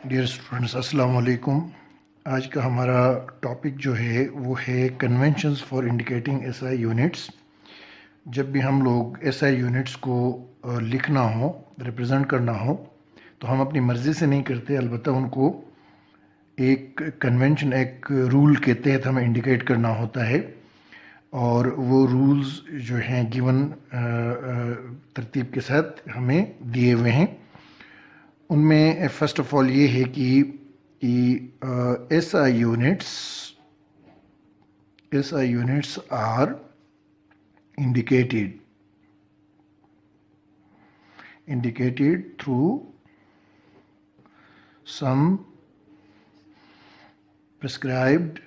Dear students, अस्सलाम वालेकुम। आज का हमारा टॉपिक जो है वो है conventions for indicating SI units. जब भी हम लोग एसआई यूनिट्स को लिखना हो, रिप्रेजेंट करना हो, तो हम अपनी मर्ज़ी से नहीं करते, अलबत्ता उनको एक कन्वेंशन, एक रूल के तहत हमें इंडिकेट करना होता है। और वो रूल्स जो हैं गिवन तरतीब के साथ हमें दिए हुए हैं। उनमें फर्स्ट ऑफ ऑल ये है कि SI units are indicated through some prescribed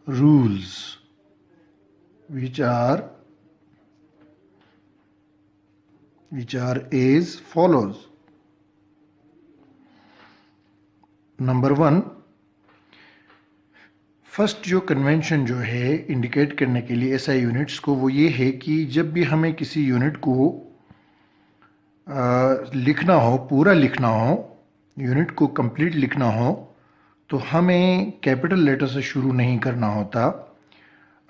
rules, which are as follows. Number 1, first जो कन्वेंशन जो है इंडिकेट करने के लिए एसआई यूनिट्स को, वो ये है कि जब भी हमें किसी यूनिट को लिखना हो, पूरा लिखना हो, यूनिट को कंप्लीट लिखना हो, तो हमें कैपिटल लेटर से शुरू नहीं करना होता,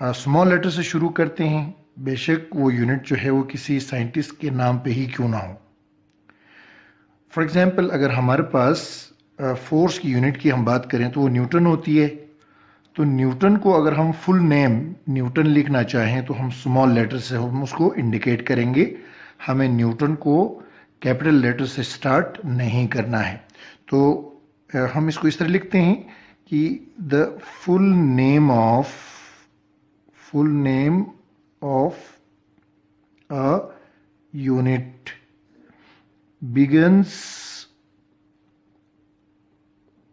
स्मॉल लेटर से शुरू करते हैं, बेशक वो यूनिट जो है वो किसी साइंटिस्ट के नाम पे ही क्यों ना हो। फॉर एग्जांपल, अगर हमारे पास फोर्स की यूनिट की हम बात करें तो वो न्यूटन होती है। तो न्यूटन को अगर हम फुल नेम न्यूटन लिखना चाहें तो हम स्मॉल लेटर से हम उसको इंडिकेट करेंगे। हमें न्यूटन को कैपिटल लेटर से स्टार्ट नहीं करना है। तो हम इसको इस तरह लिखते हैं कि the full name of a unit begins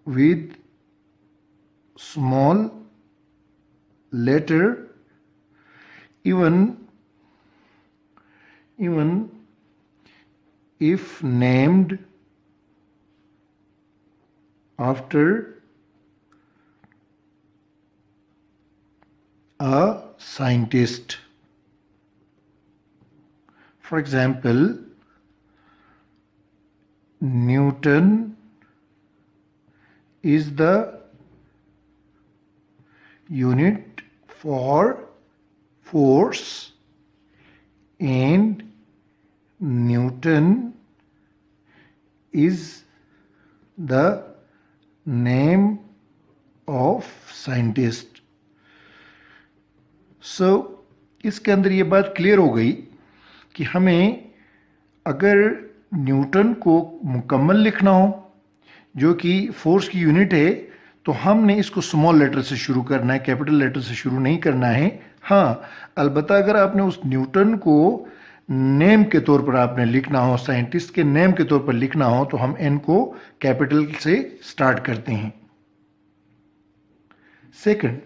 with small letter, even if named after a scientist. For example, Newton is the unit for force and Newton is the name of scientist. So इसके अंदर ये बात clear हो गई कि हमें अगर Newton को मुकम्मल लिखना हो, जो कि फोर्स की यूनिट है, तो हमने इसको स्मॉल लेटर से शुरू करना है, कैपिटल लेटर से शुरू नहीं करना है। हाँ, अलबत्ता अगर आपने उस न्यूटन को नेम के तौर पर आपने लिखना हो, साइंटिस्ट के नेम के तौर पर लिखना हो, तो हम एन को कैपिटल से स्टार्ट करते हैं। Second,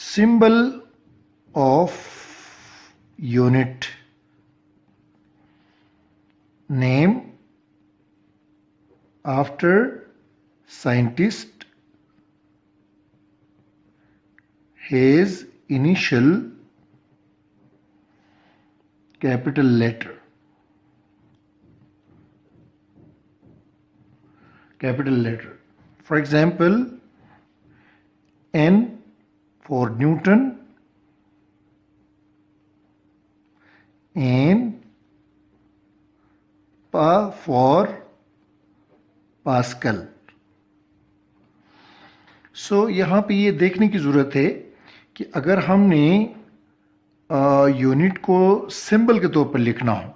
symbol of unit name after scientist has initial capital letter. For example, N for Newton and Pa for pascal. So यहाँ पे ये देखने की ज़रूरत है कि अगर हमने यूनिट को सिंबल के तौर पर लिखना हो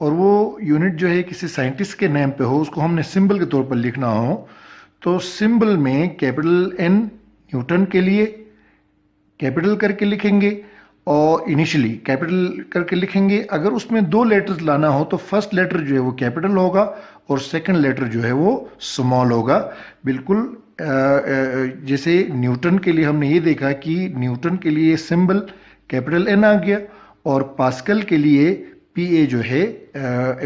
और वो यूनिट जो है किसी साइंटिस्ट के नेम पे हो, उसको हमने सिंबल के तौर पर लिखना हो, तो सिंबल में कैपिटल एन न्यूटन के लिए कैपिटल करके लिखेंगे और इनिशियली कैपिटल करके लिखेंगे। अगर उसमें 2 लेटर्स लाना हो तो फर्स्ट लेटर जो है वो कैपिटल होगा और सेकंड लेटर जो है वो स्मॉल होगा। बिल्कुल जैसे न्यूटन के लिए हमने ये देखा कि न्यूटन के लिए सिंबल कैपिटल एन आ गया और पास्कल के लिए पी ए जो है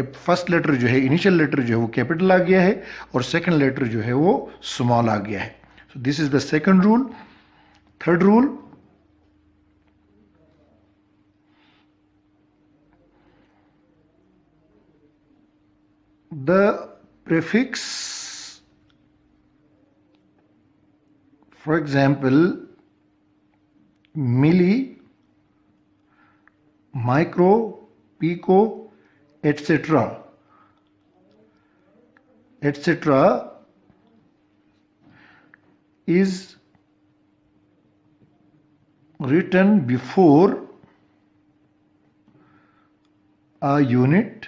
फर्स्ट लेटर जो है, इनिशियल लेटर जो है वो कैपिटल आ गया है और सेकंड लेटर जो है वो स्मॉल आ गया है। So this is the second rule. Third rule, the prefix, for example, milli, micro, pico, etc., is written before a unit